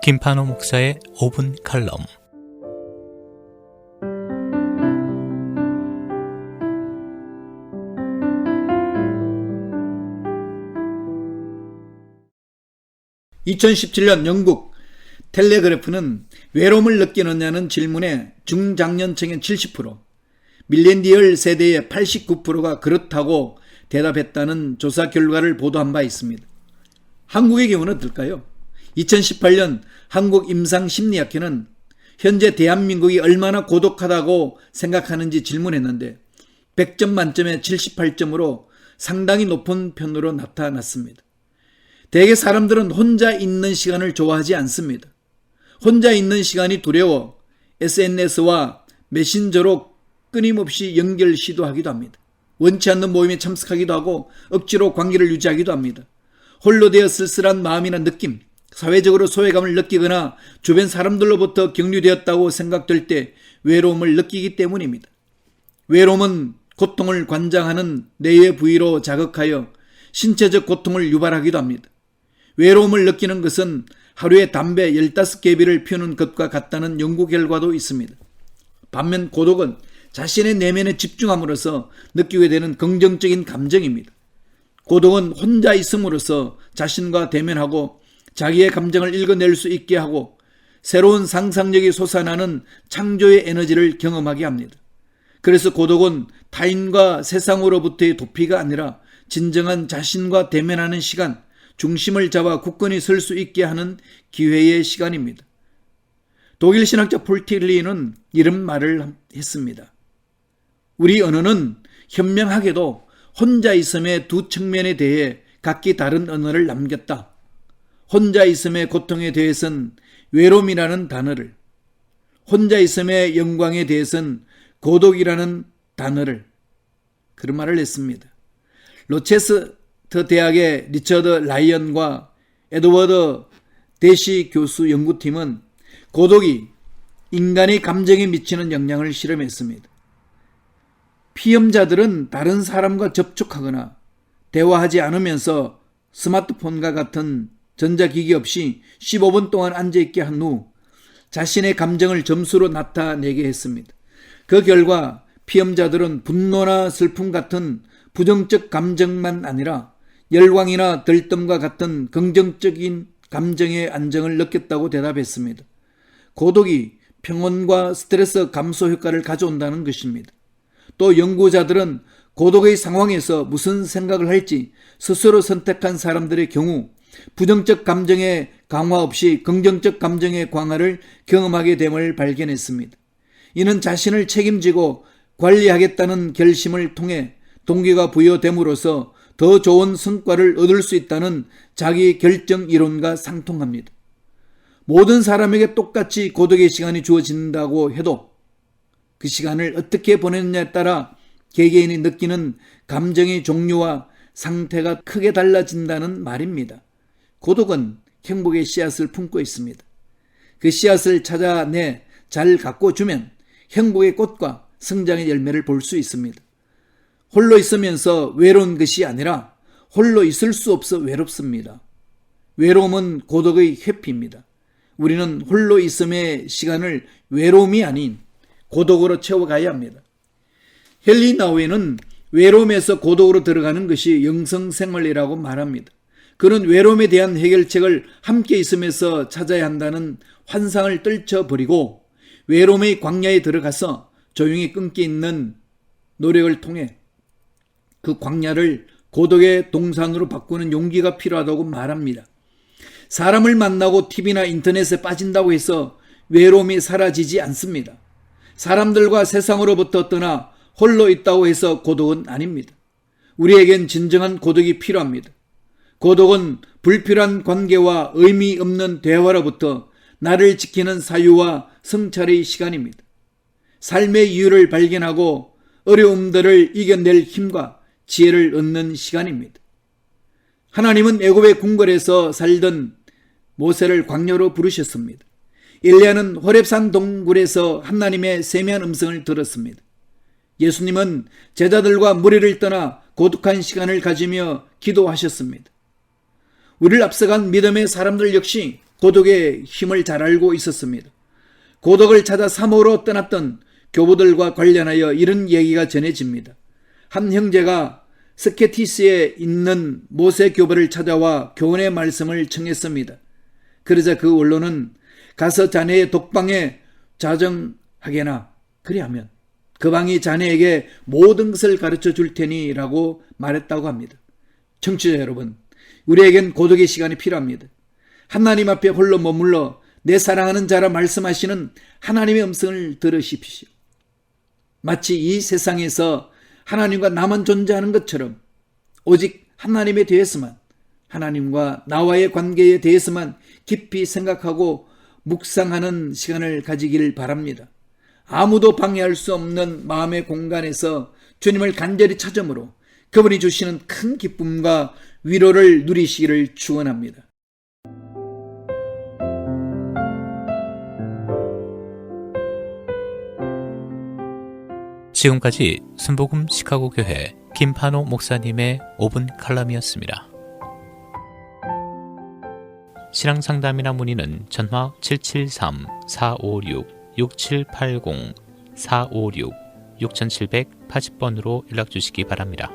김판호 목사의 5분 칼럼. (2017년) 영국 텔레그래프는 외로움을 느끼느냐는 질문에 중장년층의 70%, 밀레니얼 세대의 89%가 그렇다고 대답했다는 조사 결과를 보도한 바 있습니다. 한국의 경우는 어떨까요? 2018년 한국임상심리학회는 현재 대한민국이 얼마나 고독하다고 생각하는지 질문했는데 100점 만점에 78점으로 상당히 높은 편으로 나타났습니다. 대개 사람들은 혼자 있는 시간을 좋아하지 않습니다. 혼자 있는 시간이 두려워 SNS와 메신저로 끊임없이 연결 시도하기도 합니다. 원치 않는 모임에 참석하기도 하고 억지로 관계를 유지하기도 합니다. 홀로 되어 쓸쓸한 마음이나 느낌, 사회적으로 소외감을 느끼거나 주변 사람들로부터 격리되었다고 생각될 때 외로움을 느끼기 때문입니다. 외로움은 고통을 관장하는 뇌의 부위로 자극하여 신체적 고통을 유발하기도 합니다. 외로움을 느끼는 것은 하루에 담배 15개비를 피우는 것과 같다는 연구 결과도 있습니다. 반면 고독은 자신의 내면에 집중함으로써 느끼게 되는 긍정적인 감정입니다. 고독은 혼자 있음으로써 자신과 대면하고 자기의 감정을 읽어낼 수 있게 하고 새로운 상상력이 솟아나는 창조의 에너지를 경험하게 합니다. 그래서 고독은 타인과 세상으로부터의 도피가 아니라 진정한 자신과 대면하는 시간, 중심을 잡아 굳건히 설 수 있게 하는 기회의 시간입니다. 독일 신학자 폴틸리는 이런 말을 했습니다. 우리 언어는 현명하게도 혼자 있음의 두 측면에 대해 각기 다른 언어를 남겼다. 혼자 있음의 고통에 대해서는 외로움이라는 단어를, 혼자 있음의 영광에 대해서는 고독이라는 단어를, 그런 말을 했습니다. 로체스터 대학의 리처드 라이언과 에드워드 대시 교수 연구팀은 고독이 인간의 감정에 미치는 영향을 실험했습니다. 피험자들은 다른 사람과 접촉하거나 대화하지 않으면서 스마트폰과 같은 전자기기 없이 15분 동안 앉아있게 한 후 자신의 감정을 점수로 나타내게 했습니다. 그 결과 피험자들은 분노나 슬픔 같은 부정적 감정만 아니라 열광이나 들뜸과 같은 긍정적인 감정의 안정을 느꼈다고 대답했습니다. 고독이 평온과 스트레스 감소 효과를 가져온다는 것입니다. 또 연구자들은 고독의 상황에서 무슨 생각을 할지 스스로 선택한 사람들의 경우 부정적 감정의 강화 없이 긍정적 감정의 강화를 경험하게 됨을 발견했습니다. 이는 자신을 책임지고 관리하겠다는 결심을 통해 동기가 부여됨으로써 더 좋은 성과를 얻을 수 있다는 자기 결정 이론과 상통합니다. 모든 사람에게 똑같이 고독의 시간이 주어진다고 해도 그 시간을 어떻게 보내느냐에 따라 개개인이 느끼는 감정의 종류와 상태가 크게 달라진다는 말입니다. 고독은 행복의 씨앗을 품고 있습니다. 그 씨앗을 찾아내 잘 가꿔주면 행복의 꽃과 성장의 열매를 볼 수 있습니다. 홀로 있으면서 외로운 것이 아니라 홀로 있을 수 없어 외롭습니다. 외로움은 고독의 회피입니다. 우리는 홀로 있음의 시간을 외로움이 아닌 고독으로 채워가야 합니다. 헨리 나우에는 외로움에서 고독으로 들어가는 것이 영성생활이라고 말합니다. 그는 외로움에 대한 해결책을 함께 있으면서 찾아야 한다는 환상을 떨쳐버리고 외로움의 광야에 들어가서 조용히 끈기 있는 노력을 통해 그 광야를 고독의 동산으로 바꾸는 용기가 필요하다고 말합니다. 사람을 만나고 TV나 인터넷에 빠진다고 해서 외로움이 사라지지 않습니다. 사람들과 세상으로부터 떠나 홀로 있다고 해서 고독은 아닙니다. 우리에겐 진정한 고독이 필요합니다. 고독은 불필요한 관계와 의미 없는 대화로부터 나를 지키는 사유와 성찰의 시간입니다. 삶의 이유를 발견하고 어려움들을 이겨낼 힘과 지혜를 얻는 시간입니다. 하나님은 애굽의 궁궐에서 살던 모세를 광야로 부르셨습니다. 엘리야는 호렙산 동굴에서 하나님의 세미한 음성을 들었습니다. 예수님은 제자들과 무리를 떠나 고독한 시간을 가지며 기도하셨습니다. 우리를 앞서간 믿음의 사람들 역시 고독의 힘을 잘 알고 있었습니다. 고독을 찾아 사모로 떠났던 교부들과 관련하여 이런 얘기가 전해집니다. 한 형제가 스케티스에 있는 모세 교부를 찾아와 교훈의 말씀을 청했습니다. 그러자 그 원로는 가서 자네의 독방에 자정하게나 그리하면 그 방이 자네에게 모든 것을 가르쳐 줄 테니 라고 말했다고 합니다. 청취자 여러분, 우리에겐 고독의 시간이 필요합니다. 하나님 앞에 홀로 머물러 내 사랑하는 자라 말씀하시는 하나님의 음성을 들으십시오. 마치 이 세상에서 하나님과 나만 존재하는 것처럼 오직 하나님에 대해서만, 하나님과 나와의 관계에 대해서만 깊이 생각하고 묵상하는 시간을 가지기를 바랍니다. 아무도 방해할 수 없는 마음의 공간에서 주님을 간절히 찾음으로 그분이 주시는 큰 기쁨과 위로를 누리시기를 축원합니다. 지금까지 순복음 시카고 교회 김판호 목사님의 5분 칼럼이었습니다. 신앙 상담이나 문의는 전화 773-456-6780 456-6780번으로 연락 주시기 바랍니다.